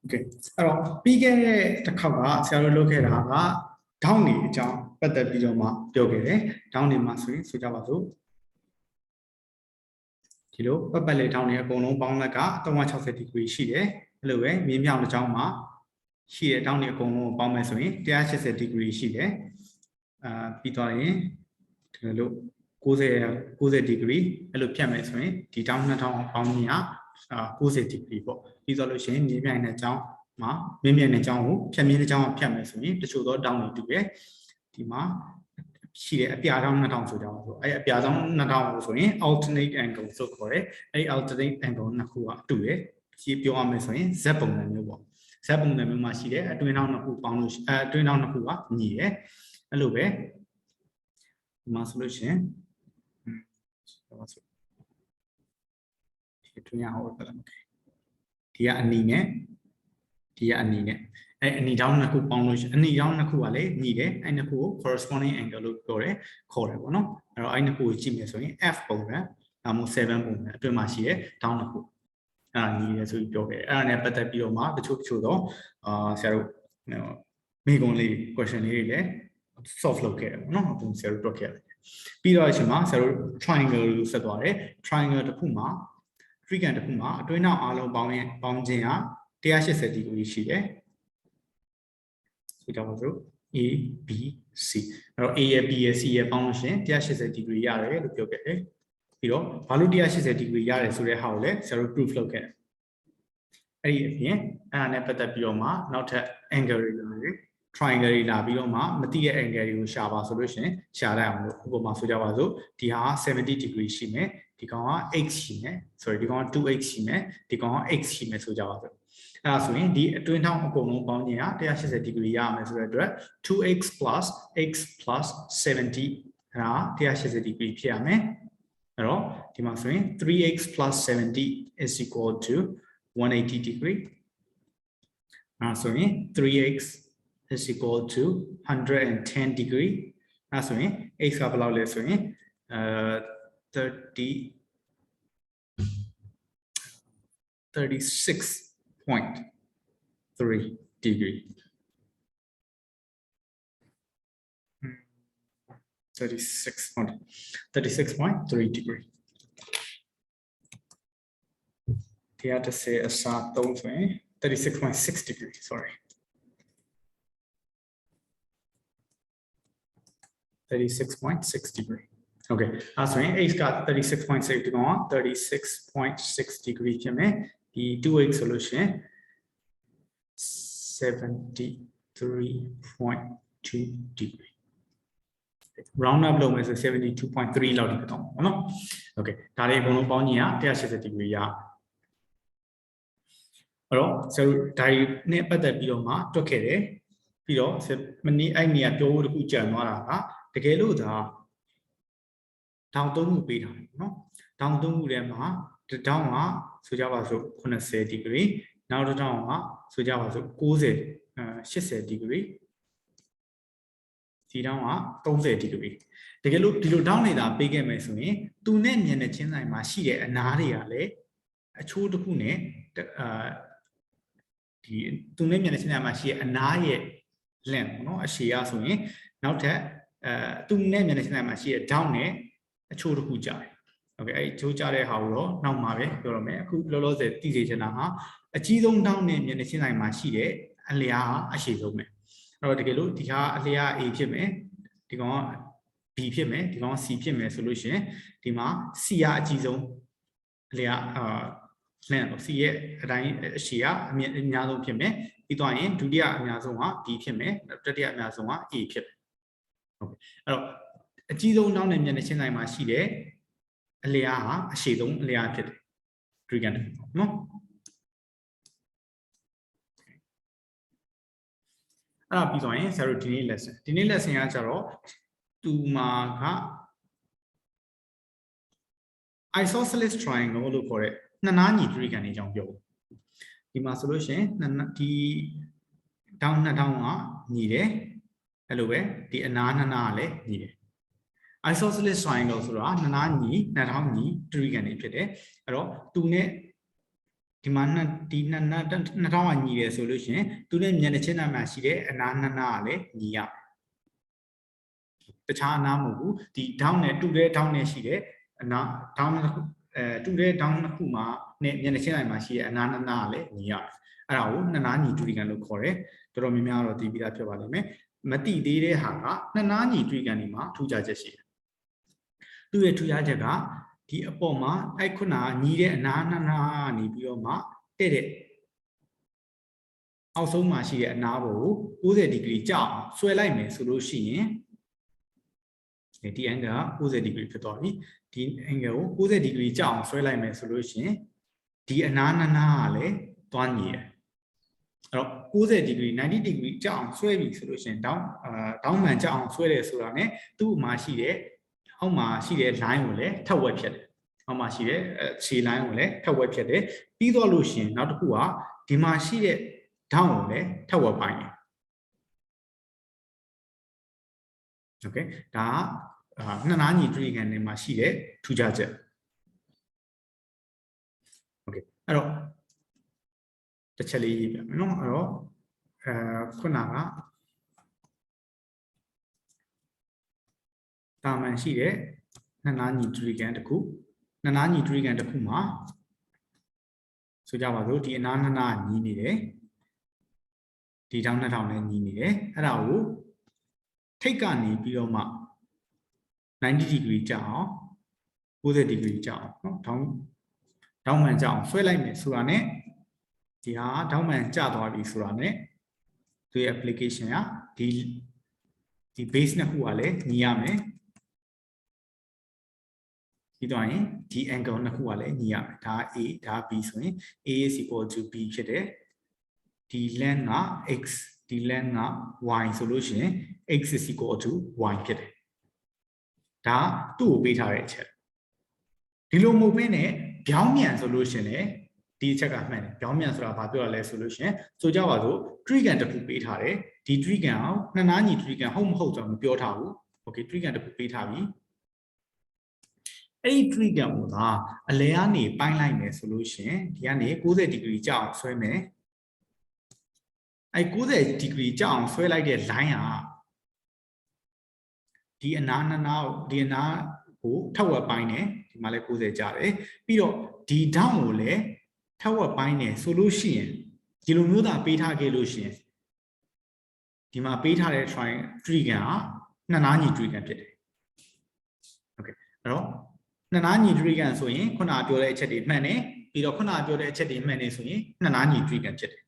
Okay. Alors,ပြီးခဲ့တဲ့တစ်ခေါက်ကဆရာတို့လုပ်ခဲ့တာကဒေါင်းနေအကြောင်းပတ်သက်ပြီးတော့မှပြောခဲ့တယ်။ဒေါင်းနေမှာဆိုရင်ဆိုကြပါစို့ဒီလိုပတ်လေဒေါင်းနေအကုန်လုံးပေါင်းလက်က360 degree ရှိတယ်။အဲ့လိုပဲမြင်းမြောင်တစ်ကြောင်းမှာရှိတဲ့ဒေါင်းနေအကုန်လုံးကိုပေါင်းမယ်ဆိုရင်180 degree ရှိတယ်။ပြီးသွားရင်ဒီလို90 degree အဲ့လိုဖြတ်မယ်ဆိုရင်ဒီဒေါင်း2000ပေါင်းမြင်90 degree ပေါ့။ပြီးတော့လို့ရှိရင်မြင်းမြိုင်တဲ့အကြောင်းမှာမြင့်မြတ်တဲ့အကြောင်းကိုဖြတ်မြင့်တဲ့အကြောင်းကိုဖြတ်မယ်ဆိုရင်တချို့သောတောင်းတွေတူတယ်ဒီမှာရှိတဲ့အပြာတောင်း2000ဆိုကြပါစို့အဲ့အပြာတောင်း2000ကိုဆိုရင် alternate angle ဆိုခေါ်တယ်အဲ့ alternate angle နှစ်ခုကတူတယ်ကြီးပြောရမယ်ဆိုရင် z ပုံစံမျိုးပေါ့ z ပုံစံမျိုးမှာရှိတဲ့အတွင်းတောင်းနှစ်ခုပေါင်းလို့အတွင်းတောင်းနှစ်ခုကညီတယ်အဲ့လိုပဲဒီမှာဆိုလို့ရှိရင်ဒီအတွင်းရအောင်ပတ်လာမယ်ဒီကအနီနဲ့ဒီကအနီနဲ့အဲ့အနီတောင်းနှစ်ခုပေါင်းလို့အနီတောင်းနှစ်ခုကလည်းညီတယ်အဲ့နှစ်ခုကို corresponding angle လို့ပြောတယ်ခေါ်တယ်ပေါ့နော်အဲ့တော့အဲ့နှစ်ခုကိုကြည့်မယ်ဆိုရင် f ပုံစံဒါမှမဟုတ်7ပုံစံအတွင်းမှာရှိတဲ့တောင်းနှစ်ခုအဲ့ဒါညီတယ်ဆိုပြီးပြောခဲ့တယ်အဲ့ဒါနဲ့ပတ်သက်ပြီးတော့မှတချို့တော့ဆရာတို့မိကုံလေး question လေးတွေလည်း solve လုပ်ခဲ့တယ်ပေါ့နော်အခုဆရာတို့တွက်ခဲ့တယ်ပြီးတော့အချိန်မှာဆရာတို့ triangle လို့ဆက်သွားတယ် triangle တစ်ခုမှာ triangle တစ်ခုမှာအတွင်းနောက်အားလုံးပေါင်းခြင်းက180 degree ရှိတယ်ဆိုကြပါစို့ A B C အဲ့တော့ A ရ B ရ C ရပေါင်းလို့ရှိရင်180 degree ရတယ်လို့ပြောခဲ့တယ်ပြီးတော့ဘာလို့180 degree ရတယ်ဆိုတဲ့ဟာကိုလည်းဆရာတို့ proof လုပ်ခဲ့တယ်အဲ့ဒီအပြင်အဲ့ဒါနဲ့ပတ်သက်ပြီးတော့မှနောက်ထပ် angle တွေ triangle တွေလာပြီးတော့မှမတိတဲ့ angle တွေကိုရှာပါဆိုလို့ရှိရင်ရှာလိုက်အောင်လို့ဥပမာဆိုကြပါစို့ဒီဟာ70 degree ရှိမယ်ဒီကောင်က x ရှိမယ် sorry ဒီကောင်က 2x ရှိမယ်ဒီကောင်က x ရှိမယ်ဆိုကြပါစို့အဲ့ဒါဆိုရင်ဒီအတွင်းထောင်းအကုန်လုံးပေါင်းခြင်းက180 degree ရမယ်ဆိုတဲ့အတွက် 2x plus x plus 70 အဲ့ဒါ180 degree ဖြစ်ရမယ်အဲ့တော့ဒီမှာဆိုရင် 3x plus 70 is equal to 180 degree အဲ့ဒါဆိုရင် 3x is equal to 110 degree အဲ့ဒါဆိုရင် x ကဘယ်လောက်လဲဆိုရင်36.3 degree 36.3 degree တရားတစ်ဆယ်အစား3ဆိုရင် 36.6 degree sorry 36.6 degree okay အဲ့ဆိုရင် x က 36.6 ဒီကောင်က 36.6 degree ဖြစ်မယ်ဒီ 2x ဆိုလို့ရှိရင် 73.2 degree round up လုပ်မယ်ဆို 72.3 လောက်ဒီကတော့ပေါ့နော် okay ဒါလေးအကုန်လုံးပေါင်းညီက180 degree ရအဲ့တော့ဆရာတို့ဒါကြီးနဲ့ပတ်သက်ပြီးတော့မှတွက်ခဲ့တယ်ပြီးတော့မနေ့အဲ့နေရာပြောဖို့တခုကြံသွားတာကတကယ်လို့ဒါဒေါင်းသုံးခုပေးထားတယ်နော်ဒေါင်းသုံးခုထဲမှာတစ်ဒေါင်းကဆိုကြပါစို့80 degree နောက်တစ်ဒေါင်းကဆိုကြပါစို့80 degree ဒီဒေါင်းက30 degree တကယ်လို့ဒီလိုဒေါင်းနေတာပေးခဲ့မယ်ဆိုရင်သူနဲ့မျက်နှာချင်းဆိုင်မှာရှိတဲ့အနားတွေကလည်းအချိုးတစ်ခုနဲ့ဒီသူနဲ့မျက်နှာချင်းဆိုင်မှာရှိတဲ့အနားရဲ့ length ပေါ့နော်အရှည်ရဆိုရင်နောက်ထပ်သူနဲ့မျက်နှာချင်းဆိုင်မှာရှိတဲ့ဒေါင်းနဲ့အချိုးတစ်ခုကြာတယ်။ Okay အဲ့ချိုးကြတဲ့ဟာကိုတော့နောက်မှာပဲပြောရမယ်အခုလောလောဆယ်သိစေချင်တာဟာအကြီးဆုံးဒေါင်းနဲ့မျက်နှာချင်းဆိုင်မှာရှိတဲ့အလျားအရှည်ဆုံးပဲ။အဲ့တော့တကယ်လို့ဒီဟာအလျား A ဖြစ်မယ်ဒီကောင်က B ဖြစ်မယ်ဒီကောင်က C ဖြစ်မယ်ဆိုလို့ရှိရင်ဒီမှာ C ကအကြီးဆုံးအလျားlength ပေါ့ C ရဲ့အတိုင်းအရှည်ကအများဆုံးဖြစ်မယ်ပြီးတော့ရင်ဒုတိယအများဆုံးက B ဖြစ်မယ်တတိယအများဆုံးက A ဖြစ်မယ်။ Okay အဲ့တော့အကြီးဆုံးတောင်းတဲ့မျက်နှာချင်းဆိုင်မှာရှိတဲ့အလျားဟာအရှည်ဆုံးအလျားဖြစ်တယ် triangle နော်အဲ့ဒါပြီးသွားရင်ဆရာတို့ဒီနေ့ lesson ကကျတော့သူမှာက isosceles triangle လို့ခေါ်တဲ့နှစ်နားညီ triangle တွေအကြောင်းပြောဒီမှာဆိုလို့ရှိရင်ဒီတောင်း2000ကညီတယ်အဲ့လိုပဲဒီအနားနှစ်နားကလည်းညီတယ်isosceles triangle ဆိုတာနှစ်နားညီ2000ညီ triangle တွေဖြစ်တယ်အဲ့တော့သူနဲ့ ဒီမှာ2000ကညီတယ်ဆိုလို့ရှိရင်သူနဲ့မျက်နှာချင်းနာမှာရှိတဲ့အနာနှစ်နားကလည်းညီရတခြားအနားမဟုတ်ဘူးဒီထောင်းနဲ့တူတဲ့ထောင်းနဲ့ရှိတဲ့အနားထောင်းတူတဲ့ထောင်းနှစ်ခုမှာနဲ့မျက်နှာချင်းနာမှာရှိတဲ့အနားနှစ်နားကလည်းညီရတယ်အဲ့ဒါကိုနှစ်နားညီတူရီကန်လို့ခေါ်တယ်တော်တော်များများတော့သိပြီးသားဖြစ်ပါလိမ့်မယ်မတိသေးတဲ့ဟာကနှစ်နားညီတူရီကန်ဒီမှာထူးခြားချက်ရှိတယ်သူ့ရဲ့ထူးခြားချက်ကဒီအပေါ်မှာအဲ့ခုနကညီတဲ့အနားနှစ်နားကနေပြီးတော့မှတဲ့အောက်ဆုံးမှာရှိတဲ့အနားပေါ်ကို90ဒီဂရီကျအောင်ဆွဲလိုက်မယ်ဆိုလို့ရှိရင်ဒီ angle က90ဒီဂရီဖြစ်သွားပြီဒီ angle ကို90ဒီဂရီကျအောင်ဆွဲလိုက်မယ်ဆိုလို့ရှိရင်ဒီအနားနှစ်နားကလည်းတွန်းညီတယ်အဲ့တော့90ဒီဂရီ90ဒီဂရီကျအောင်ဆွဲပြီဆိုလို့ရှိရင်တောင်းမှန်ကျအောင်ဆွဲတယ်ဆိုတာ ਨੇ သူ့မှာရှိတဲ့အောက်မှာရှိတဲ့ line ကိုလည်းထပ်ဝက်ဖြစ်တယ်အောက်မှာရှိတဲ့ခြေ line ကိုလည်းထပ်ဝက်ဖြစ်တယ်ပြီးတော့လို့ရှိရင်နောက်တစ်ခုကဒီမှာရှိတဲ့ထောင်းကိုလည်းထပ်ဝက်ပိုင်းတယ်โอเคဒါကနှစ်နားညီတွေ့ခံနေမှာရှိတဲ့ထူးခြားချက်โอเคအဲ့တော့တစ်ချက်လေးရေးပြမယ်နော်အဲ့တော့ခုနကတာမန်ရှိတဲ့နှစ်နားညီတွေ့ခံတစ်ခုနှစ်နားညီတွေ့ခံတစ်ခုမှာဆိုကြပါစို့ဒီအနားနှစ်နားညီနေတယ်ဒီထောင်း2000နဲ့ညီနေတယ်အဲ့ဒါကိုထိတ်ကနေပြီးတော့မှ90ဒီဂရီကျအောင်90ဒီဂရီကျအောင်နော်ထောင်းမှန်ကျအောင်ဆွဲလိုက်မယ်ဆိုတာ ਨੇ ဒီဟာထောင်းမှန်ကျသွားပြီဆိုတာ ਨੇ သူရဲ့ application ကဒီ base နှစ်ခုကလည်းညီရမယ်ပြီးတော့ရင်ဒီ angle နှစ်ခုကလည်းညီရမယ်ဒါ A ဒါ B ဆိုရင် A is equal to B ဖြစ်တယ်ဒီ length က x ဒီ length က y ဆိုလို့ရှိရင် x is equal to y ဖြစ်တယ်ဒါသူ့ကိုပေးထားတဲ့အချက်ဒီလိုမဟုတ်ဘဲနဲ့ပြောင်းမြန်ဆိုလို့ရှိရင်လည်းဒီအချက်ကမှန်တယ်ပြောင်းမြန်ဆိုတာဘာပြောရလဲဆိုလို့ရှိရင်ဆိုကြပါစို့ trigan တစ်ခုပေးထားတယ်ဒီ trigan အောင်နှစ်နားညီ trigan ဟုတ်မဟုတ်ဆိုတော့မပြောထားဘူး okay trigan တစ်ခုပေးထားပြီအဲ့ဒီ trigan ကိုသာအလဲကနေပိုင်းလိုက်မယ်ဆိုလို့ရှိရင်ဒီကနေ90ဒီဂရီကျအောင်ဆွဲမယ်အဲ့90ဒီဂရီကျအောင်ဆွဲလိုက်တဲ့ line ကဒီအနားနှစ်နားကိုဒီအနားကိုထပ်ဝက်ပိုင်းတယ်ဒီမှာလည်း90ကျတယ်ပြီးတော့ဒီထောင်းကိုလည်းထပ်ဝက်ပိုင်းတယ်ဆိုလို့ရှိရင်ဒီလိုမျိုးသာပေးထားခဲ့လို့ရှိရင်ဒီမှာပေးထားတဲ့ trigan ကနှစ်နားညီ trigan ဖြစ်တယ် okay အဲ့တော့နှစ်နားညီ trigan ဆိုရင်ခုနကပြောတဲ့အချက်တွေမှန်တယ်ပြီးတော့ခုနကပြောတဲ့အချက်တွေမှန်တယ်ဆိုရင်နှစ်နားညီ trigan ဖြစ်တယ်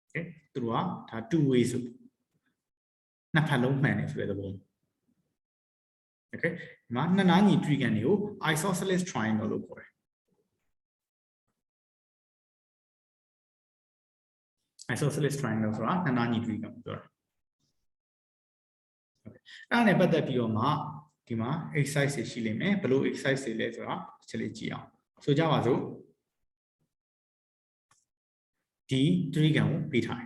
okay သူတို့ကဒါ two way ဆိုနှစ်ဖက်လုံးမှန်တယ်ဆိုတဲ့သဘောokay ဒီမှာနှစ်နားညီ trigan တွေကို isosceles triangle လို့ခေါ်တယ် isosceles triangle ဆိုတာနှစ်နားညီ triangle ကိုပြောတာ okay အဲ့ဒါနဲ့ပတ်သက်ပြီးတော့မှဒီမှာ exercise တွေရှိလိမ့်မယ်ဘယ်လို exercise တွေလဲဆိုတာတစ်ချက်လေးကြည့်အောင်ဆိုကြပါစို့ဒီ triangle ကိုပေးထား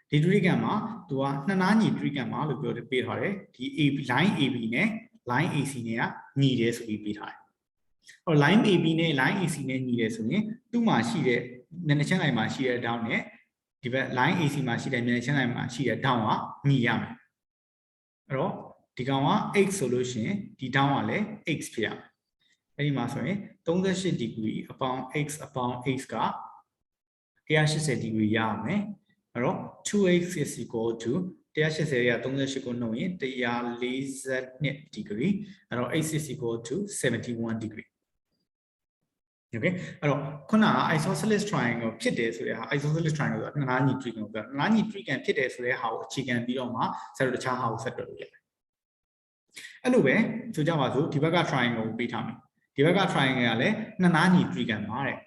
တယ်ဒီ triangle မှာသူကနှစ်နားညီ triangle မှာလို့ပြောပေးထားတယ်ဒီ AB line AB နဲ့ line AC နဲ့ကညီတယ်ဆိုပြီးပေးထားတယ်။အော် line AB နဲ့ line AC နဲ့ညီတယ်ဆိုရင်သူ့မှာရှိတဲ့မျက်နှာချင်းlineမှာရှိတဲ့ down နဲ့ဒီဘက် line AC မှာရှိတဲ့မျက်နှာချင်းlineမှာရှိတဲ့ down ကညီရမယ်။အဲ့တော့ဒီကောင်က x ဆိုလို့ရှိရင်ဒီ down ကလည်း x ဖြစ်ရမယ်။အဲ့ဒီမှာဆိုရင်38ဒီဂရီအပေါင်း x အပေါင်း x က180ဒီဂရီရမယ်။အဲ့တော့ 2x is equal to 180ရ38ကိုနှုတ်ရင်142ဒီဂရီအဲ့တော့ x is equal to 71 degree okay အဲ့တော့ခုနက isosceles triangle ဖြစ်တယ်ဆိုတဲ့ဟာ isosceles triangle ဆိုတာနှစ်နားညီ triangle ဆိုတာနှစ်နားညီ triangle ဖြစ်တယ်ဆိုတဲ့ဟာကိုအခြေခံပြီးတော့မှဆက်လို့တခြားဟာကိုဆက်တွက်လို့ရတယ်အဲ့လိုပဲဆိုကြပါစို့ဒီဘက်က triangle ကိုပေးထားမယ်ဒီဘက်က triangle ကလည်းနှစ်နားညီ triangle ပါတဲ့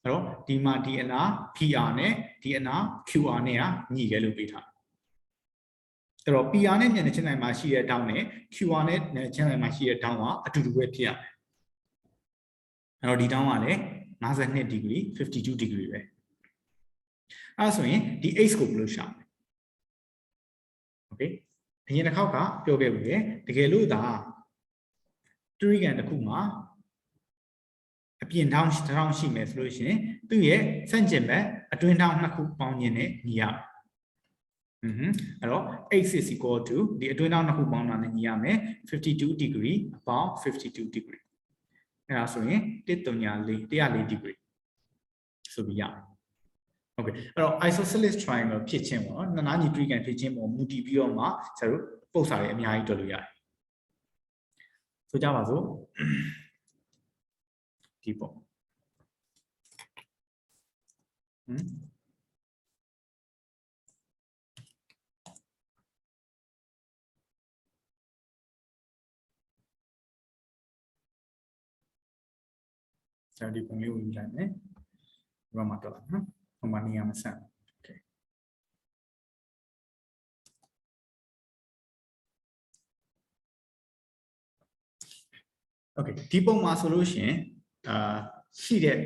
အဲ့တော့ဒီမှာဒီအနာ PR နဲ့ဒီအနာ QR နဲ့ကညီတယ်လို့ပေးထားအဲ့တော့ PR နဲ့မျက်နှာချင်းlineမှာရှိတဲ့ down နဲ့ QR နဲ့မျက်နှာချင်းlineမှာရှိတဲ့ down ကအတူတူပဲဖြစ်ရမယ်အဲ့တော့ဒီ down ကလည်း52ဒီဂရီ52ဒီဂရီပဲအဲ့ဆိုရင်ဒီ x ကိုဘယ်လိုရှာမလဲ okay အရင်တစ်ခေါက်ကပြောခဲ့ပြီလေတကယ်လို့ဒါ triangle တစ်ခုမှာအပြင်ထောင်းရှိမယ်ဆိုလို့ရှိရင် သူရဲ့ဆန့်ကျင်ဘက်အတွင်းထောင်းနှစ်ခုပေါင်းခြင်းနဲ့ညီရမယ်အဲ့တော့ x is equal to ဒီအတွင်းထောင်းနှစ်ခုပေါင်းတာနဲ့ညီရမယ်52 degree about 52 degree အဲ့ဒါဆိုရင်104 degree ဆိုပြီးရမယ်ဟုတ်ကဲ့အဲ့တော့ isosceles triangle ဖြစ်ခြင်းပေါ့နော်နှစ်နားညီတြိဂံဖြစ်ခြင်းပေါ်မူတည်ပြီးတော့မှဆရာတို့ပုံစံတွေအများကြီးတွေ့လို့ရတယ်ဆိုကြပါစို့ဒီပေါ့ဆရာဒီပုံလေးကိုယူလိုက်မယ်ဒီမှာတော့နော်ဟိုမှာနေရာမဆန်โอเคဒီပုံမှာဆိုလို့ရှိရင်ရှိတဲ့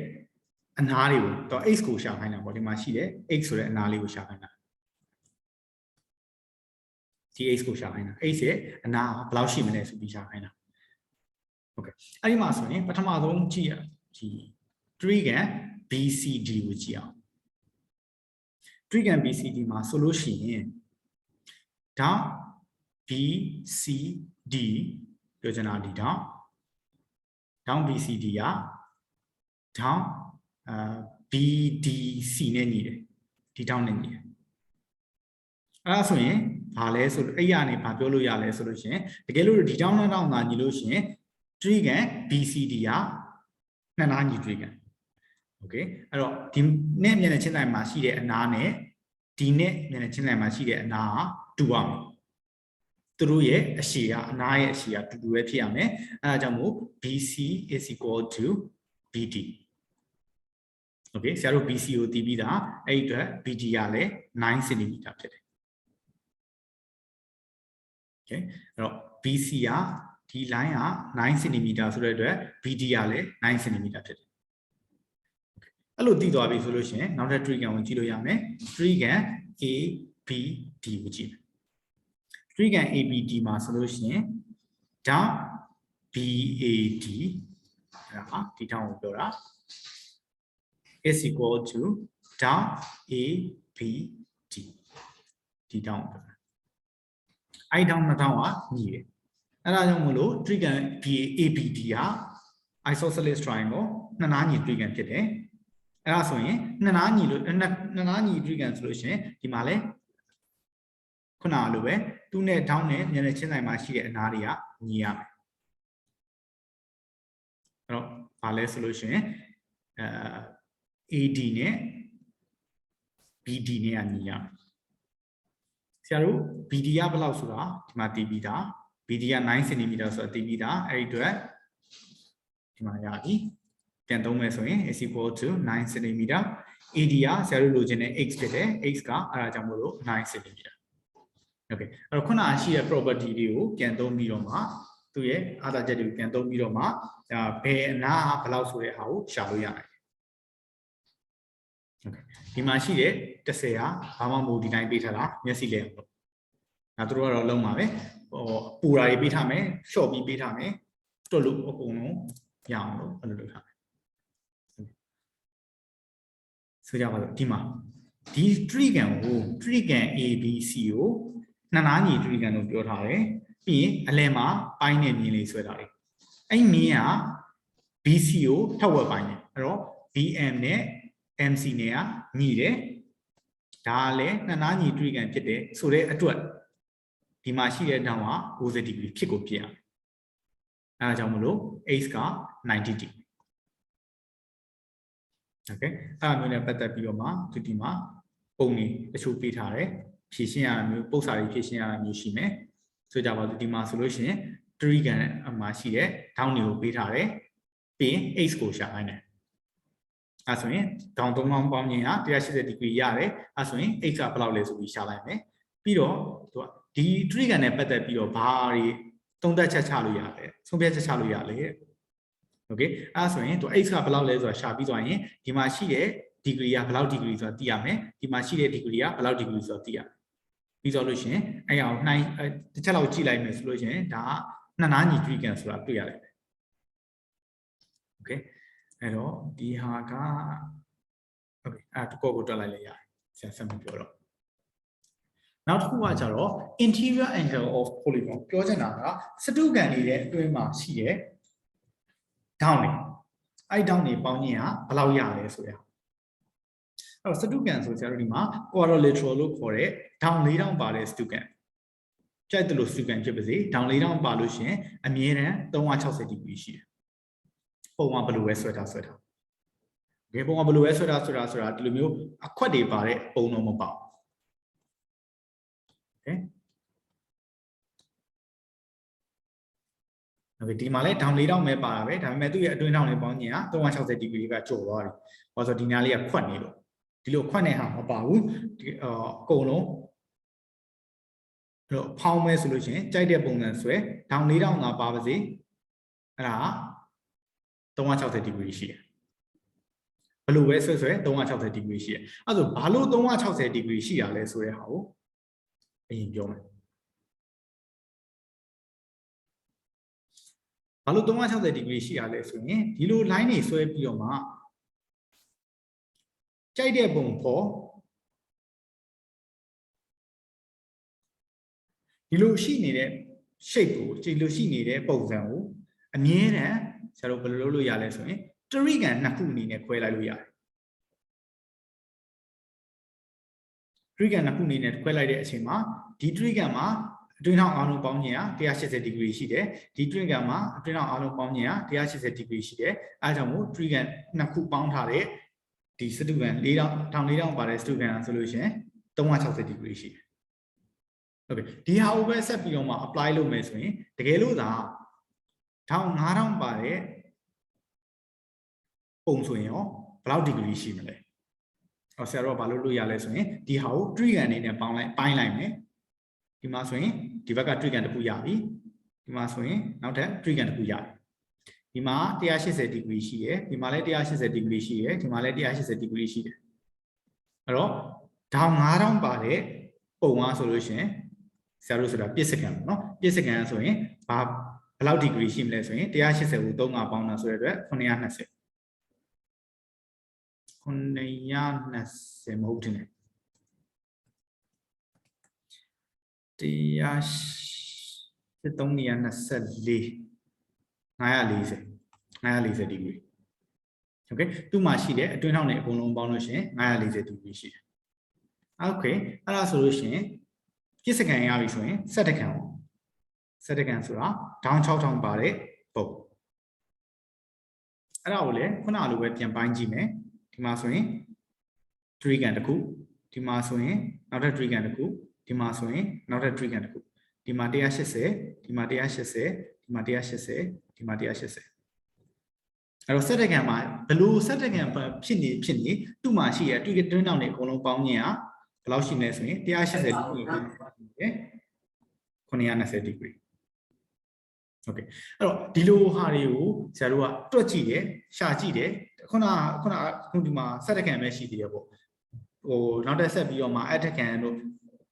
အနားတွေကိုတော့ x ကိုရှာခိုင်းတာပေါ့ဒီမှာရှိတဲ့ x ဆိုတဲ့အနားလေးကိုရှာခိုင်းတာဒီ x ကိုရှာခိုင်းတာ x ရဲ့အနားဘယ်လောက်ရှိမလဲဆိုပြီးရှာခိုင်းတာโอเคအဲ့ဒီမှာဆိုရင်ပထမဆုံးကြည့်ရဒီ trigon BCD ကိုကြည့်အောင် trigon BCD မှာဆိုလို့ရှိရင်ဒါ BCD ပြောချင်တာဒီတော့down BCD က down BDC နဲ့ညီတယ်ဒီ down နဲ့ညီတယ်အဲ့ဒါဆိုရင်ဘာလဲဆိုလို့အဲ့ရနေဘာပြောလို့ရလဲဆိုလို့ရှိရင်တကယ်လို့ဒီ down နဲ့ down သာညီလို့ရှိရင် trigon BCD ကနှစ်နားညီ trigon โอเคအဲ့တော့ဒီနဲ့မျက်နှာချင်းတိုင်းမှာရှိတဲ့အနားနဲ့ဒီနဲ့မျက်နှာချင်းတိုင်းမှာရှိတဲ့အနားဟာတူပါမယ်သူတို့ရဲ့အရှည်ကအနားရဲ့အရှည်ကတူတူပဲဖြစ်ရမယ်အဲဒါကြောင့်မို့ BC is equal to BD okay ဆရာတို့ BC ကိုသိပြီးသားအဲ့ဒီအတွက် BD ကလည်း9 cm ဖြစ်တယ် okay အဲ့တော့ BC ကဒီ line က9 cm ဆိုတဲ့အတွက် BD ကလည်း9 cm ဖြစ်တယ်အဲ့လိုသိသွားပြီဆိုလို့ရှိရင်နောက်ထပ် trigon ကိုကြည့်လို့ရမယ် trigon ABD ကိုကြည့်မယ်trigon ABD မှာဆိုလို့ရှိရင်ဒါ BAD အဲ့ဒါဒီထောင်းကိုပြောတာ is equal to ဒါ ABD ဒီထောင်းကိုပြောတာအဲ့ထောင်းနှစ်ထောင်းကညီတယ်အဲ့ဒါကြောင့်မလို့ trigon ABD ဟာ isosceles triangle နှစ်နားညီ trigon ဖြစ်တယ်အဲ့ဒါဆိုရင်နှစ်နားညီလို့နှစ်နားညီ trigon ဆိုလို့ရှိရင်ဒီမှာလဲခုနလိုပဲသူ့နဲ့ထောင်းနဲ့မျက်နှာချင်းဆိုင်မှာရှိတဲ့အနားတွေကညီရမယ်အဲ့တော့ဘာလဲဆိုလို့ရှိရင်AD နဲ့ BD နဲ့ကညီရမယ်ဆရာတို့ BD ကဘယ်လောက်ဆိုတာဒီမှာသိပြီးသား BD က9 cm ဆိုတာသိပြီးသားအဲ့ဒီအတွက်ဒီမှာရပြီပြန်သုံးမယ်ဆိုရင် is equal to 9 cm AD ကဆရာတို့လိုချင်တဲ့ x ဖြစ်တယ် x ကအဲ့ဒါကြောင့်မို့လို့9 cm okay အဲ့တော့ခုနရှိတဲ့ property တွေကိုပြန်သုံးပြီးတော့မှသူ့ရဲ့အားသာချက်တွေကိုပြန်သုံးပြီးတော့မှဘယ်အနာဘယ်လောက်ဆိုတဲ့ဟာကိုရှာလို့ရတယ် okay ဒီမှာရှိတဲ့30ဟာဘာမှမဟုတ်ဒီတိုင်းပေးထားတာမျက်စိလဲအောင်လို့ဒါတို့ကတော့လုံးပါပဲဟိုပူတာတွေပေးထားမယ်ရှော့ပြီးပေးထားမယ်တွတ်လို့အကုန်လုံးရအောင်လို့အဲ့လိုလုပ်ထားမယ်ဆိုကြပါစို့ဒီမှာဒီ trigon ကို trigon ABC ကိုနှစ်နားညီ trigon လို့ပြောထားတယ်ပြီးရင်အလယ်မှာပိုင်းနဲ့မြင်းလေးဆွဲထားတယ်အဲ့မြင်းက BC ကိုထပ်ဝက်ပိုင်းတယ်အဲ့တော့ BM နဲ့ MC နဲ့ကညီတယ်ဒါလည်းနှစ်နားညီ trigon ဖြစ်တယ်ဆိုတဲ့အတွက်ဒီမှာရှိတဲ့တောင်က90 degree ဖြစ်ကိုဖြစ်ရမယ်အဲဒါကြောင့်မလို့ x က90 degree okay အဲ့ဒါမျိုးနဲ့ပတ်သက်ပြီးတော့မှဒီမှာပုံနေတချို့ပေးထားတယ်ဖြည့်ရှင်းရတာမျိုးပု္ပ္ပစာတွေဖြည့်ရှင်းရတာမျိုးရှိမယ်ဆိုကြပါစို့ဒီမှာဆိုလို့ရှိရင် trigon အမှာရှိတဲ့ထောင်းတွေကိုပေးထားတယ်ပြီးရင် x ကိုရှာခိုင်းတယ်အဲဆိုရင်ဒေါင်3ပေါင်းပေါင်းခြင်းက180 degree ရတယ်အဲဆိုရင် x ကဘယ်လောက်လဲဆိုပြီးရှာလိုက်မယ်ပြီးတော့သူကဒီ trigon နဲ့ပတ်သက်ပြီးတော့ဘာတွေသုံးသပ်ချက်ချလို့ရလဲဆုံးဖြတ်ချက်ချလို့ရလဲokay အဲဆိုရင်သူ x ကဘယ်လောက်လဲဆိုတာရှာပြီးသွားရင်ဒီမှာရှိတဲ့ degree ကဘယ်လောက် degree ဆိုတာသိရမယ်ဒီမှာရှိတဲ့ degree ကဘယ်လောက် degree ဆိုတာသိရမယ်ပြီးတော့လို့ရှိရင်အဲ့အောင်နှိုင်းတစ်ချက်လောက်ကြည့်လိုက်မယ်ဆိုလို့ရှိရင်ဒါကနှစ်နားညီ trigon ဆိုတာတွေ့ရတယ် okay အဲ့တော့ဒီဟာက တစ်ခုကိုတွက်လိုက်လေရတယ်ဆရာဆက်မပြောတော့နောက်တစ်ခုကကြတော့ interior angle of polygon ပြောချင်တာကစတုကန်နေတဲ့အတွင်းမှာရှိတဲ့ထောင်းတွေအဲ့ထောင်းတွေပေါင်းခြင်းကဘယ်လောက်ရလဲဆိုရအဲ့တော့စတုကန်ဆိုဆရာတို့ဒီမှာ quadrilateral လို့ခေါ်တဲ့ထောင်း၄တောင်ပါတဲ့စတုကန်ကြိုက်တယ်လို့စတုကန်ဖြစ်ပါစေထောင်း၄တောင်ပါလို့ရှိရင်အမြဲတမ်း360 degree ရှိတယ်ပုံမှန်ဘယ်လိုပဲဆွဲထားဒီပုံကဘယ်လိုပဲဆွဲထားဆိုတာဒီလိုမျိုးအခွက်တွေပါတဲ့ပုံတော့မပေါ့โอเคဒီမှာလဲထောင်၄တောင်ပဲပါတာပဲဒါပေမဲ့သူ့ရဲ့အတွင်းထောင်လေးပေါင်းခြင်းက360 degree ကကျော်သွားတယ်။ဘာလို့ဆိုဒီနားလေးကခွက်နေလို့ဒီလိုခွက်နေဟာမပါဘူးဒီအကုန်လုံးအဲ့တော့ဖောင်းမဲဆိုလို့ရှိရင်ကြိုက်တဲ့ပုံစံဆွဲထောင်၄တောင်သာပါပါစေအဲ့ဒါ360 degree ရှိတယ်။ဘယ်လိုပဲဆွဲ360 degree ရှိတယ်။အဲ့ဒါဆိုဘာလို့360 degree ရှိရလဲဆိုတဲ့ဟာကိုအရင်ပြောမယ်ဘာလို့360 degree ရှိရလဲဆိုရင်ဒီလို line တွေဆွဲပြီးတော့မှကြိုက်တဲ့ပုံပေါ်ဒီလိုရှိနေတဲ့ shape ကိုဒီလိုရှိနေတဲ့ပုံစံကိုအမြဲတမ်းဆရာတို့ဘယ်လိုလုပ်လို့ရလဲဆိုရင်တရိကန်နှစ်ခုအနေနဲ့ခွဲလိုက်လို့ရတယ်တရိကန်နှစ်ခုအနေနဲ့ခွဲလိုက်တဲ့အချိန်မှာဒီတရိကန်မှာအတွင်းထောင်အားလုံးပေါင်းခြင်းက180 degree ရှိတယ်ဒီ trigon မှာအတွင်းထောင်အားလုံးပေါင်းခြင်းက180 degree ရှိတယ်အဲဒါကြောင့်မို့ trigon နှစ်ခုပေါင်းထားတဲ့ဒီစတုကန်၄တောင်ပါတဲ့စတုကန်ဆိုလို့ရှိရင်360 degree ရှိတယ်ဟုတ်ပြီဒီဟာကိုပဲဆက်ပြီးတော့မှ apply လုပ်မယ်ဆိုရင်တကယ်လို့သာ5000ပါတဲ့ပုံဆိုရင်ရောဘယ်လောက် degree ရှိမလဲဟောဆရာတို့ကဘာလို့လုပ်ရလဲဆိုရင်ဒီဟာကို trigon အနေနဲ့ပိုင်းလိုက်မယ်ဒီမှာဆိုရင်ဒီဘက်က trigon တစ်ခုရပြီဒီမှာဆိုရင်နောက်ထပ် trigon တစ်ခုရတယ်ဒီမှာ180 degree ရှိတယ်ဒီမှာလည်း180 degree ရှိတယ်ဒီမှာလည်း180 degree ရှိတယ်အဲ့တော့5000ပါတဲ့ပုံအားဆိုလို့ရှိရင်ဆရာတို့ဆိုတာပြည့်စကန်ပေါ့နော်ပြည့်စကန်ဆိုရင်ဘယ်လောက် degree ရှိမလဲဆိုရင်180ကို3ကပေါင်းတာဆိုတဲ့အတွက်920မဟုတ်တင်တယ်540 degree okay သူ့မှာရှိတဲ့အတွင်းထောင်တွေအကုန်လုံးပေါင်းလို့ရှိရင်540 degree ရှိတယ် okay အဲ့ဒါဆိုလို့ရှိရင်ပြည့်စကန်ရပြီဆိုရင်ဆက်တကန်ဆိုတာဒေါင်း6000ပါတဲ့ပုံအဲ့ဒါကိုလည်းခုနလိုပဲပြန်ပိုင်းကြည့်မယ်ဒီမှာဆိုရင် trigon တစ်ခုဒီမှာဆိုရင်နောက်ထပ် trigon တစ်ခုဒီမှာဆိုရင်နောက်ထပ် trigon တစ်ခုဒီမှာ180ဒီမှာ180ဒီမှာ180ဒီမှာ180အဲ့တော့ဆက်တကန်မှာဘယ်လိုဆက်တကန်ဖြစ်နေသူ့မှာရှိရတွင်းတောင်တွေအကုန်လုံးပေါင်းခြင်းကဘယ်လောက်ရှိလဲဆိုရင်180 degree 920 degree okay အဲ့တော့ဒီလိုဟာတွေကိုဆရာတို့ကတွက်ကြည့်တယ်ရှာကြည့်တယ်ခုနဒီမှာဆက်တကန်ပဲရှိသေးတယ်ပေါ့ဟိုနောက်တက်ဆက်ပြီးတော့မှအတကန်တို့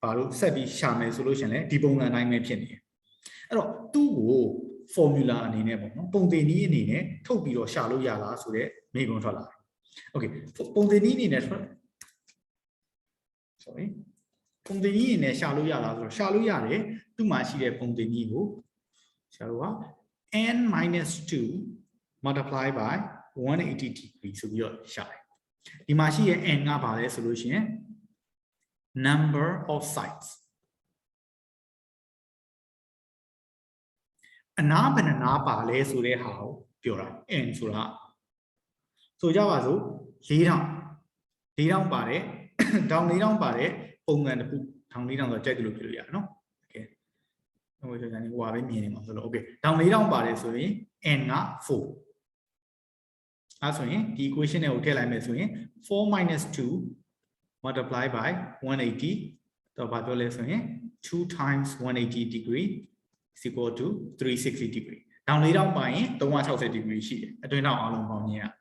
ဘာလို့ဆက်ပြီးရှာမယ်ဆိုလို့ရှင်လဲဒီပုံစံတိုင်းပဲဖြစ်နေတယ်အဲ့တော့သူ့ကို formula အနေနဲ့ပေါ့နော်ပုံသင်နည်းအနေနဲ့ထုတ်ပြီးတော့ရှာလို့ရလားဆိုတဲ့မေးခွန်းထွက်လာတယ် okay ပုံသင်နည်းအနေနဲ့ပုံသင်နည်းအနေနဲ့ရှာလို့ရလားဆိုတော့ရှာလို့ရတယ်သူ့မှာရှိတဲ့ပုံသင်နည်းကိုရှာလို့က n-2 multiply by 180 degree ဆိုပြီးတော့ရှာတယ်ဒီမှာရှိရဲ့ n ကဘာလဲဆိုလို့ရှိရင်number of sides အနာဘယ်နှနာပါလဲဆိုတဲ့ဟာကိုပြောတာ n ဆိုတာဆိုကြပါစို့4000ပါတဲ့တောင်4000ပါတဲ့ပုံစံတစ်ခုတောင်4000ဆိုကြိုက်တယ်လို့ပြောလို့ရတယ်နော်โอเคဟိုဆိုကြရင်ဟိုပါပဲမြင်နေမှာဆိုလို့โอเคတောင်4000ပါတယ်ဆိုရင် n က4အဲဆိုရင်ဒီ equation တွေကိုထည့်လိုက်မယ်ဆိုရင်4 minus 2 multiply by 180တော့ဘာပြောလဲဆိုရင်2 times 180 degree is equal to 360 degree တောင်4000ပါရင်360 degree ရှိတယ်အတွင်းထောင်အားလုံးပေါင်းခြင်းอ่ะ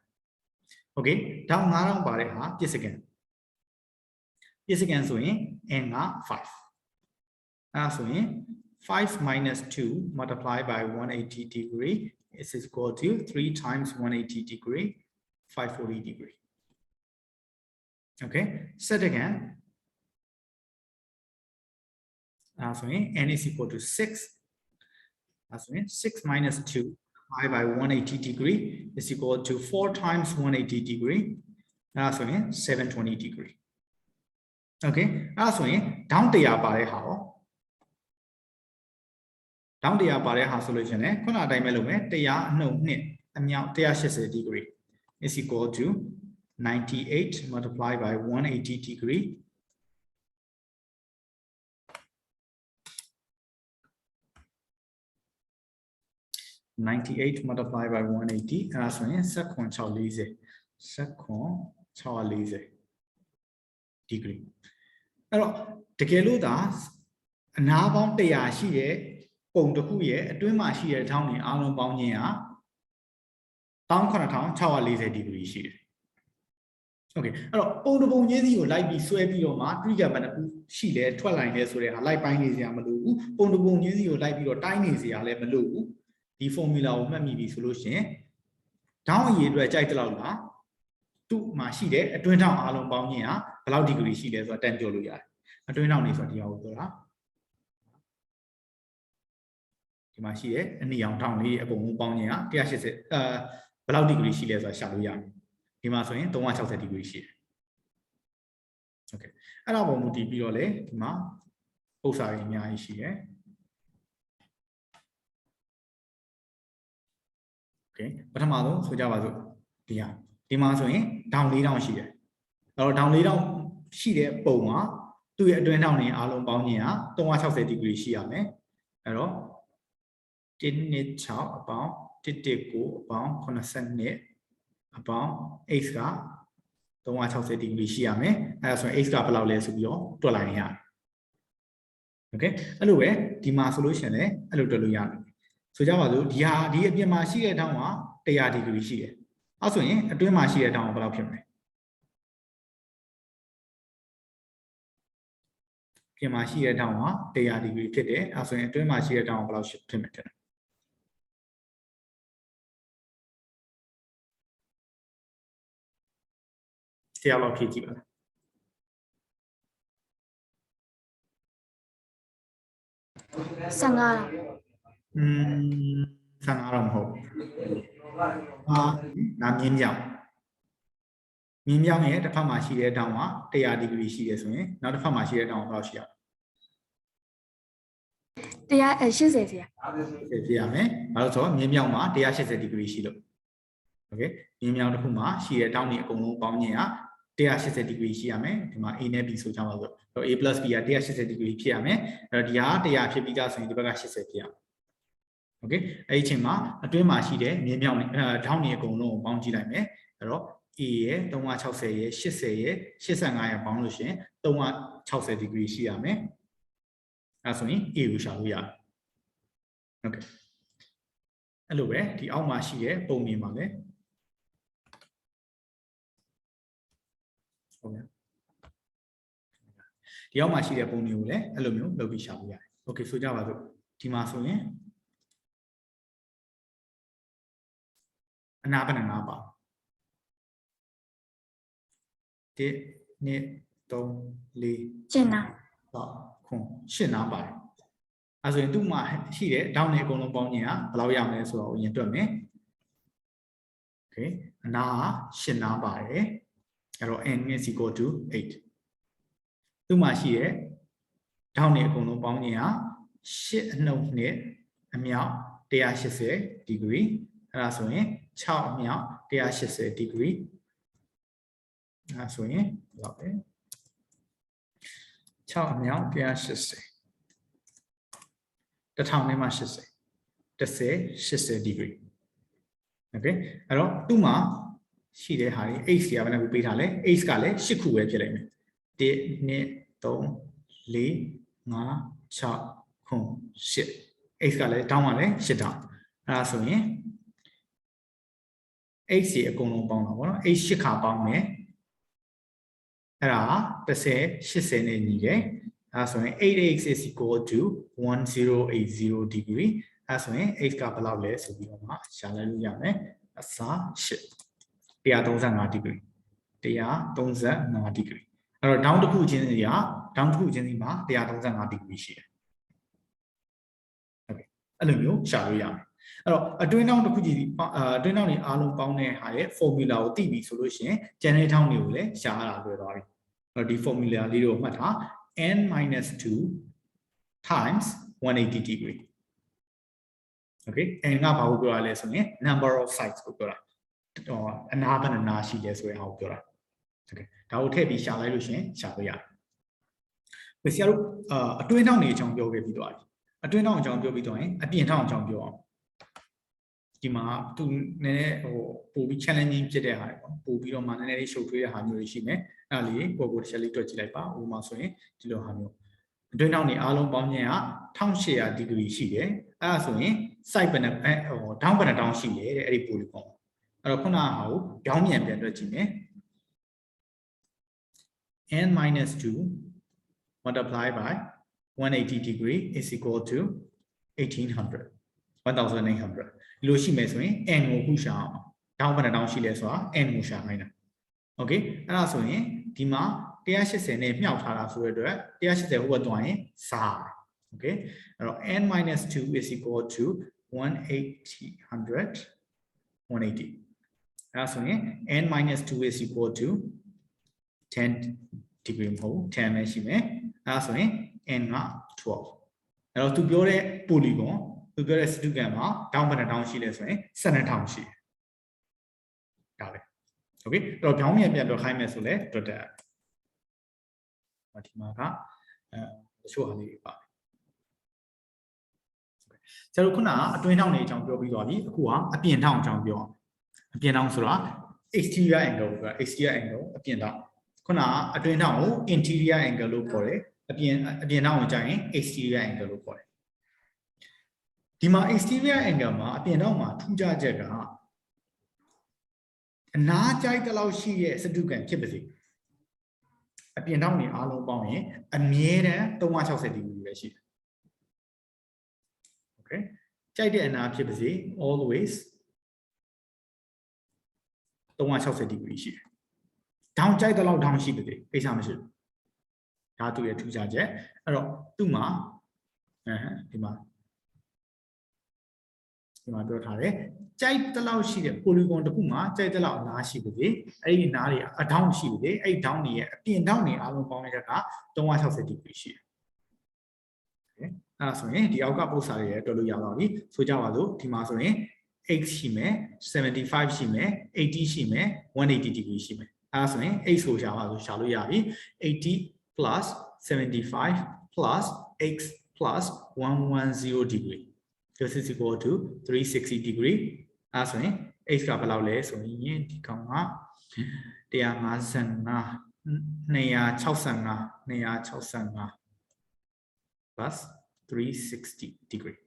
okay တောင်9000ပါတဲ့ဟာပြည့်စကန်ဆိုရင် n က5အဲဆိုရင်5 minus 2 multiply by 180 degree is equal to 3 times 180 degree 540 degree Okay, set again. So n is equal to 6. So 6 minus 2 pi by 180 degree is equal to 4 times 180 degree. So 720 degree. Okay, so down the how. Down the solution, kuna time element, no knit, and now 60 degree is equal to 98 multiplied by 180 degree. $98 multiplied by 180, and that's when second degree. The Keludas, now bound the Yashi, Pong the Kuye, doing my sheer town in Alon Baunia, down Conatown, Chawalize degree sheet. Okay, all the bone you like be sweepy or mark, we got a she there, 12 lines, so they are like binding Yamalu, all the bone you like your tiny Yamalu. The formula of maybe solution. Down here, do check the law. Two machine, a 20 along bound allow degree she does a 10 joluya. A 20 is what the outdoor. The machine, and the young town, a boom bound here, the ashes, allow degree she does a shaluya. The master don't watch out the degree she. Okay, and I won't be biole, ma, both are in your issue. Okay, but a mother, so Java, yeah, the master down lay down she. Or down lay down she there, Poma, 2 year doing down in Alon Baunia, don't watch out the degree she ame. Hello, didn't it chow about, did they go about consent net about Aska, don't watch out the degree she ame, as an Aska below less of your to line here. Okay, anyway, the mass solution, a little young. So Java do, yeah, the Mashi down, they are degree she. Also, a doing Mashi down about him. Pimashi down, they are degree today, as in 2 Mashi down about ship primitive. Theology. Sangara. Sangaram ho. Nam yin yang. Yin yang the Pamashi down, they are degree she is not the Pamashi down about ship. They are a shizzy. Also, Yin Yang, they are 60 degree she look. Okay, Yin Yang the Puma, she down here, Bonia, they are 60 degree she ame, my in a B so so A plus B are 60 degree piame, they are Pipitas in the Bagashi here. Okay, Hma, a twin mashi there, Yin Yang down here, no bounty lime, don't watch how say, she say, she's an eye bound, don't want 60 degree she ame. As only you shall we are. Okay. Hello, the Almashi, Pony Male. The Almashi, Pony, hello, no, we shall we are. Okay, so Java, Timaso, an aban and aba. De ne do li Jenna. Shinaba. As we do my here down here, go no bonia, allow young so in me. Okay, na Shinaba, n is equal to 8. Do my here down here, go no bonia, shit no net, a meow, they are 60 degree, as we chow meow, they are 60 degree. As we love it. Chow meow, they are 60. The town name is 60 degree. Okay, alors, 2 မှာရှိတဲ့ဟာတွေ x ကဘယ်နဲ့ကိုပေးထားလဲ x ကလည်း8ခုပဲဖြစ်လိမ့်မယ်1 2 3 4 5 6 8 x ကလည်းတောင်းပါလဲ8တောင်းအဲ့ဒါဆိုရင် x ရေအကုန်လုံးပေါင်းတာပေါ့နော် x 8ခါပေါင်းမယ်အဲ့ဒါ30 80နဲ့ညီတယ်အဲ့ဒါဆိုရင် 8x is equal to 1080 degree အဲ့ဆိုရင် x ကဘယ်လောက်လဲဆိုပြီးတော့မှရှာလိုက်လို့ရမယ်အစား8 135 degree 135 degree အဲ့တော့ down တစ်ခုချင်းစီက down တစ်ခုချင်းစီမှာ135 degree ရှိတယ်ဟုတ်ကဲ့အဲ့လိုမျိုးရှာလို့ရမယ်အဲ့တော့အတွင်းထောင်းတစ်ခုကြီးအတွင်းထောင်းတွေအားလုံးပေါင်းတဲ့ဟာရဲ့ formula ကိုသိပြီဆိုလို့ရှိရင်ကျန်တဲ့ထောင်းတွေကိုလည်းရှာရတာလွယ်သွားပြီအဲ့တော့ဒီ formula လေးကိုမှတ်ထား n minus 2 times 180 degree okay n ကဘာကိုပြောရလဲဆိုရင် number of sides ကိုပြောတာအနာဘယ်နှနာရှိလဲဆိုရင်ဟာကိုပြောတာ okay ဒါကိုထည့်ပြီးရှာလိုက်လို့ရှိရင်ရှာလို့ရတယ်ဆရာတို့အတွင်းထောင်းတွေအကြောင်းပြောခဲ့ပြီးသွားပြီအတွင်းထောင်းအကြောင်းပြောပြီးတော့ရင်အပြင်ထောင်းအကြောင်းပြောအောင်ဒီမှာသူနည်းနည်းပို့ပြီး challenging ဖြစ်တဲ့ဟာတွေပေါ့ပို့ပြီးတော့မှနည်းနည်းလေးရှုပ်ထွေးတဲ့ဟာမျိုးတွေရှိမယ်အဲ့ဒါလေးကိုတစ်ချက်လေးတွက်ကြည့်လိုက်ပါဥပမာဆိုရင်ဒီလိုဟာမျိုးအတွင်းထောင်းတွေအားလုံးပေါင်းခြင်းက1800 degree ရှိတယ်အဲ့ဒါဆိုရင် side ဘယ်နှdown ဘယ်နှတောင်းရှိလဲတဲ့အဲ့ဒီ polygon အဲ့တော့ခုနကဟာကိုပြောင်းပြန်တွက်ကြည့်မယ် n minus 2 multiplied by 180 degree is equal to 1800 1800ဒီလိုရှိမယ်ဆိုရင် n ကိုခုရှာအောင် down ဘယ်နှတောင်းရှိလဲဆိုတာ n ကိုရှာခိုင်းတာ okay အဲ့ဒါဆိုရင်ဒီမှာ180နဲ့မြှောက်ထားတာဆိုတဲ့အတွက်180ဟိုဘက်သွားရင်စား okay အဲ့တော့ n minus 2 is equal to 180 180အဲ့ဒါဆိုရင် n minus 2 is equal to 10 degree မဟုတ်10ပဲရှိမယ်အဲ့ဒါဆိုရင် n က12အဲ့တော့သူပြောတဲ့ polygon သူပြောတဲ့စတုကန်မှာ down ဘယ်နှတောင်းရှိလဲဆိုရင်12000ရှိတယ်ဒါပဲ okay အဲ့တော့ပြောင်းပြန်တွက်ခိုင်းမယ်ဆိုလဲတွက်တယ်ဒီမှာကတချို့ဟာလေးတွေပါတယ်ကျတော့ခုနကအတွင်းထောင်းတွေအကြောင်းပြောပြီးသွားပြီအခုကအပြင်ထောင်းအကြောင်းပြောအောင်အပြင်ထောင်းဆိုတာ exterior angle က exterior angle အပြင်ထောင်းခုနကအတွင်းထောင်းကို interior angle လို့ခေါ်တယ်အပြင်ထောင်းကိုကြာရင် exterior angle လို့ခေါ်တယ်ဒီမှာ exterior angle မှာအပြင်ထောင်းမှာထူးခြားချက်ကအနားကြိုက်တဲ့လောက်ရှိတဲ့စတုကန်ဖြစ်ပါစေအပြင်ထောင်းတွေအားလုံးပေါင်းရင်အမြဲတမ်း360 degree ပဲရှိတယ် okay ကြိုက်တဲ့အနားဖြစ်ပါစေ always 360 degree ရှိတယ်။ down ကြိုက်တဲ့လောက် down ရှိပါစေကိစ္စမရှိဘူး။ဒါသူရဲ့ထူးခြားချက်အဲ့တော့သူ့မှာဒီမှာပြောထားတယ်ကြိုက်တဲ့လောက်ရှိတဲ့ polygon တစ်ခုမှာကြိုက်တဲ့လောက်အနားရှိပါစေအဲ့ဒီအနားတွေအ down ရှိပါစေအဲ့ဒီ down တွေရဲ့အပြင် down တွေအားလုံးပေါင်းတဲ့က360 degree ရှိတယ်။ အဲ့ဒါဆိုရင်ဒီအောက်ကပုံစံတွေလည်းတွက်လို့ရပါပြီ။ဆိုကြပါစို့ဒီမှာဆိုရင် x ရှိမယ်75ရှိမယ်80ရှိမယ်180 degree ရှိမယ်အဲ့ဒါဆိုရင် x ကိုရှာလို့ရပြီ80 plus 75 plus x plus 110 degree this is equal to 360 degree အဲ့ဒါဆိုရင် x ကဘယ်လောက်လဲဆိုရင်ဒီကောင်က155 265 plus 360 degree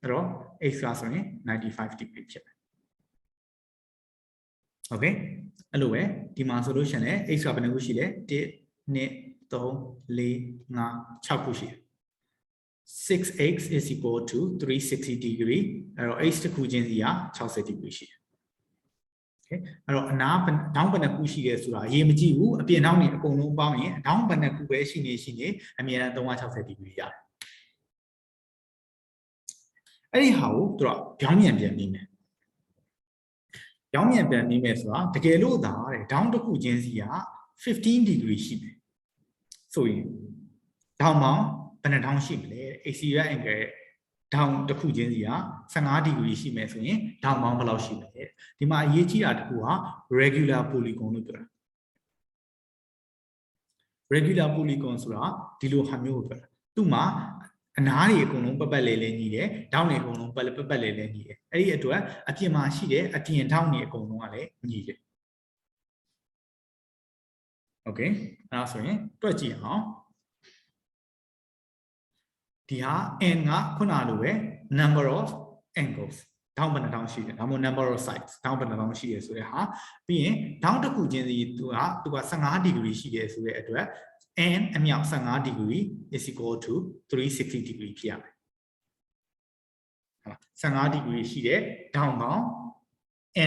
အဲ့တော့ x ကဆိုရင်95 degree ဖြစ်မယ် okay အဲ့လိုပဲဒီမှာဆိုလို့ရှိရင်လည်း x ကဘယ်နှခုရှိလဲ1 2 3 4 5 6ခုရှိတယ် 6x is equal to 360 degree အဲ့တော့ x တစ်ခုချင်းစီက60 degree ရှိတယ် okay အဲ့တော့အနားဒေါင်းဘယ်နှခုရှိလဲဆိုတာအရေးမကြီးဘူးအပြင်ထောင်းနေအကုန်လုံးပေါင်းရင်ဒေါင်းဘယ်နှခုပဲရှိနေအမြဲတမ်း360 degree ရတယ်အဲ့ဒီဟာကိုသူကပြောင်းပြန်နေမယ်ပြောင်းပြန်နေမယ်ဆိုတာတကယ်လို့သာတဲ့ဒေါင်းတစ်ခုချင်းစီက15 degree ရှိတယ်ဆိုရင်ဒေါင်းပေါင်းဘယ်နှဒေါင်းရှိမလဲ exterior angle ဒေါင်းတစ်ခုချင်းစီက15 degree ရှိမယ်ဆိုရင်ဒေါင်းပေါင်းဘယ်လောက်ရှိမလဲဒီမှာအရေးကြီးတာတစ်ခုက regular polygon လို့ပြောတာ regular polygon ဆိုတာဒီလိုဟာမျိုးကိုပြောတာသူ့မှာအနားတွေအကုန်လုံးပတ်လဲလဲညီတယ်ဒေါင်းတွေအကုန်လုံးပတ်လဲလဲညီတယ်အဲ့ဒီအတွက်အပြင်မှာရှိတဲ့အပြင်ဒေါင်းတွေအကုန်လုံးကလည်းညီတယ် okay အဲ့ဒါဆိုရင်တွက်ကြည့်အောင်ဒီဟာ n ကခုနလိုပဲ number of angles ဒေါင်းဘယ်နှဒေါင်းရှိတယ်ဒါမှမဟုတ် number of sides ဒေါင်းဘယ်နှဒေါင်းရှိတယ်ဆိုတဲ့ဟာပြီးရင်ဒေါင်းတစ်ခုချင်းစီသူက15 degree ရှိတယ်ဆိုတဲ့အတွက် n အမြောက်15 degree is equal to 360 degree ဖြစ်ရမယ်ဟုတ်လား15 degree ရှိတဲ့ဒေါင်းပေါင်း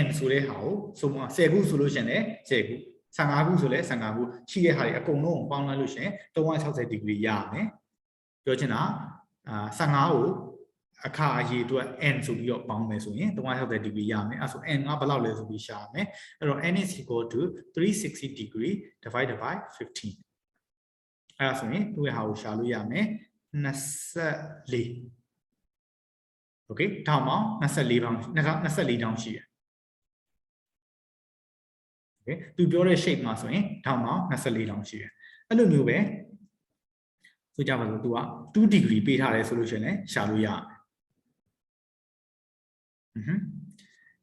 n ဆိုတဲ့ဟာကိုဆိုမှ10ခုဆိုလို့ရှိရင်လည်း10ခု 15ခုဆိုလဲ15ခုရှိတဲ့ဟာတွေအကုန်လုံးပေါင်းလိုက်လို့ရှိရင်360 degree ရမယ်ပြောချင်တာ15ကိုအခါအရေးအတွက် n ဆိုပြီးတော့ပေါင်းမယ်ဆိုရင်360 degree ရမယ်အဲဆို n ကဘယ်လောက်လဲဆိုပြီးရှာရမယ်အဲ့တော့ n is equal to 360 degree divided by 15အဲ့ဒါဆိုရင်သူ့ရဲ့ဟာကိုရှာလို့ရမယ်24 okay ထောင်ပေါင်း24ပေါင်း24တောင်းရှိတယ် okay သူပြောတဲ့ shape မှာဆိုရင်ထောင်ပေါင်း24တောင်းရှိတယ်အဲ့လိုမျိုးပဲဆိုကြပါစို့သူက2 degree ပေးထားတယ်ဆိုလို့ရှိရင်လည်းရှာလို့ရမယ်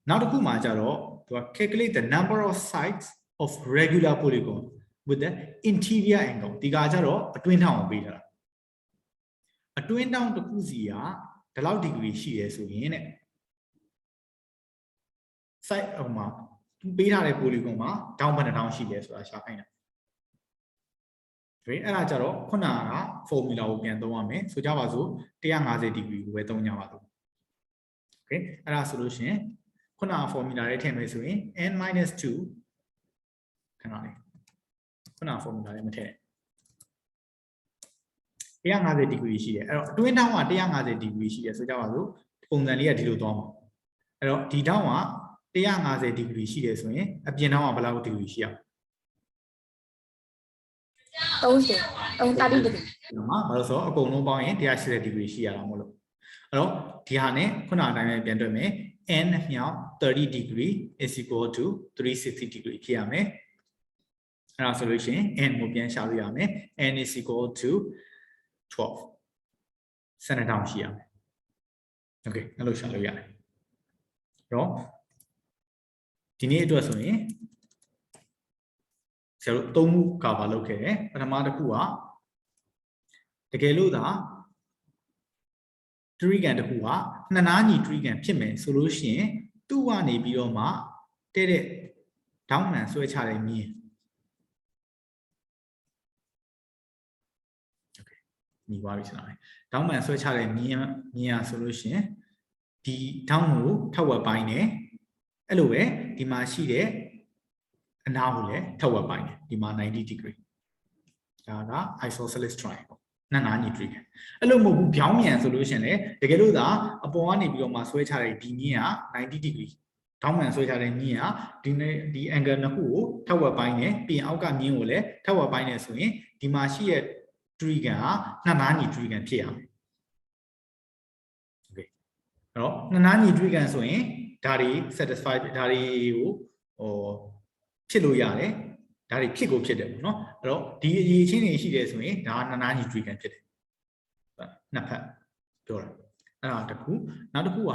နောက်တစ်ခုမှာကျတော့သူက calculate the number of sides of regular polygon with the interior angle ဒီကကျတော့အတွင်းထောင်ကိုပေးထားတာအတွင်းထောင်တစ်ခုစီကဒီလောက် degree ရှိရဲဆိုရင်တဲ့ side ဟိုမှာပေးထားတဲ့ polygon မှာတောင်းဘယ်နှတောင်းရှိလဲဆိုတာရှာခိုင်းတာအဲ့ဒါကြတော့ခုနက formula ကိုပြန်သုံးရမယ်ဆိုကြပါစို့150 degree ကိုပဲသုံးကြပါစို့ okay အဲ့ဒါဆိုလို့ရှိရင်ခုနက formula လေးထည့်မယ်ဆိုရင် n-2 ခဏလေးခုနက formula လေးမထည့်150 degree ရှိတယ်အဲ့တော့အတွင်းထောင်းက150 degree ရှိတယ်ဆိုကြပါစို့ပုံစံလေးကဒီလိုသွားမှာအဲ့တော့ဒီထောင်းက150 degree ရှိတယ်ဆိုရင်အပြင်ထောင်းကဘယ်လောက် degree ရှိရအောင်30 degree နော်ဘာလို့ဆိုတော့အကုန်လုံးပေါင်းရင်180 degree ရှိရတာမို့လို့အဲ့တော့ဒီဟာနဲ့ခုနအတိုင်းပဲပြန်တွက်မယ် n မြောက်30 degree is equal to 360 degree ဖြစ်ရမယ်အဲ့ဒါဆိုလို့ရှိရင် n ကိုပြန်ရှာလို့ရမယ် n is equal to 12 12တောင်ရှိရမယ် okay အဲ့လိုရှာလို့ရတယ်အဲ့တော့ဒီနေ့အတွက်ဆိုရင်ဆရာတို့သုံးခုကဘာလုပ်ခဲ့တယ်ပထမတစ်ခုကတကယ်လို့သာတရီကန်တစ်ခုကနှစ်နားညီတရီကန်ဖြစ်မယ်ဆိုလို့ရှိရင်သူ့ကနေပြီးတော့မှတဲ့ဒေါင်းမှန်ဆွဲချတဲ့မြင်းโอเคညီပါပြီဆရာဒေါင်းမှန်ဆွဲချတဲ့မြင်းရဆိုလို့ရှိရင်ဒီဒေါင်းကိုထောက်ဝက်ပိုင်းနဲ့အဲ့လိုပဲဒီမှာရှိတဲ့အနားကိုလည်းထောက်ဝက်ပိုင်းနဲ့ဒီမှာ90 degree ဒါက isosceles triangle နှစ်နားညီ triangle အဲ့လိုမဟုတ်ဘူးပြောင်းမြန်ဆိုလို့ရှိရင်လည်းတကယ်လို့သာအပေါ်ကနေပြီးတော့မှဆွဲချတဲ့ဒီမြင်းက90 degree ထောက်မှန်ဆွဲချတဲ့မြင်းကဒီ angle နှစ်ခုကိုထောက်ဝက်ပိုင်းနဲ့ပြင်အောက်ကမြင်းကိုလည်းထောက်ဝက်ပိုင်းနဲ့ဆိုရင်ဒီမှာရှိတဲ့ triangle ကနှစ်နားညီ triangle ဖြစ်ရမယ် okay အဲ့တော့နှစ်နားညီ triangle ဆိုရင်ဒါတွေ satisfy ဒါတွေကိုဖြစ်လို့ရတယ်ဒါတွေဖြစ်ကိုဖြစ်တယ်ပေါ့နော်အဲ့တော့ဒီအရေးချင်းတွေရှိတယ်ဆိုရင်ဒါနှစ်နားညီ triangle ဖြစ်တယ်နှစ်ဖက်ပြောတာအဲ့ဒါတစ်ခုနောက်တစ်ခုက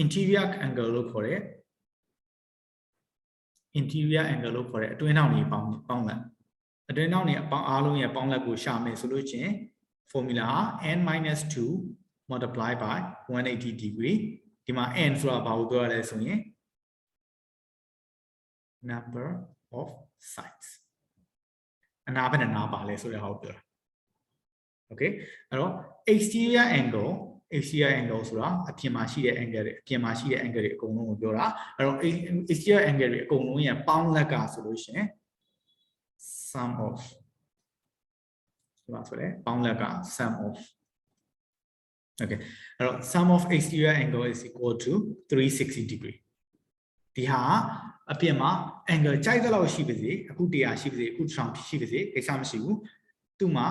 interior angle လို့ခေါ်တဲ့ interior angle လို့ခေါ်တဲ့အတွင်းထောင်တွေပေါင်းလက်အတွင်းထောင်တွေအပေါင်းအားလုံးရဲ့ပေါင်းလက်ကိုရှာမယ်ဆိုလို့ချင်း formula n-2 multiply by 180 degree ဒီမှာ n ဆိုတာဘာကိုပြောရလဲဆိုရင် number of sides အနာဘယ်နှနာပါလဲဆိုတဲ့ဟာကိုပြောတာ okay အဲ့တော့ exterior angle ဆိုတာအပြင်မှာရှိတဲ့ angle တွေအပြင်မှာရှိတဲ့ angle တွေအကုန်လုံးကိုပြောတာအဲ့တော့ exterior angle တွေအကုန်လုံးရဲ့ပေါင်းလက်ကဆိုလို့ရှိရင် sum of ဆိုတာဆိုလဲပေါင်းလက်က sum of okay အဲ့တော့ sum of exterior angle is equal to 360 degree ဒီဟာအပြင်မှာ angle ကြိုက်တဲ့လောက်ရှိပါစေအခု100ရှိပါစေအခု1000ရှိပါစေကိစ္စမရှိဘူးသူ့မှာ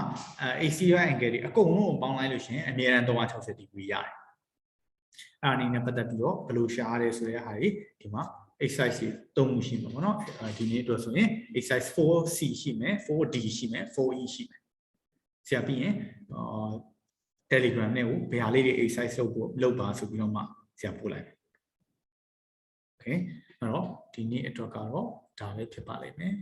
exterior angle တွေအကုန်လုံးကိုပေါင်းလိုက်လို့ရှိရင်အနည်းတန်း360 degree ရတယ်အဲ့အနေနဲ့ပတ်သက်ပြီးတော့ဘယ်လိုရှားရဲဆိုတဲ့ဟာတွေဒီမှာ exercise တွေ3ခုရှိမှာပေါ့နော်ဒီနေ့အတွက်ဆိုရင် exercise 4C ရှိမယ် 4D ရှိမယ် 4E ရှိမယ်ဆရာပြီးရင်Telegram နဲ့ကိုဘယ်ဟာလေးတွေ exercise လုပ်ပါဆိုပြီးတော့မှဆရာပို့လိုက်မယ် okay အဲ့တော့ဒီနေ့အတွက်ကတော့ဒါပဲဖြစ်ပါလိမ့်မယ်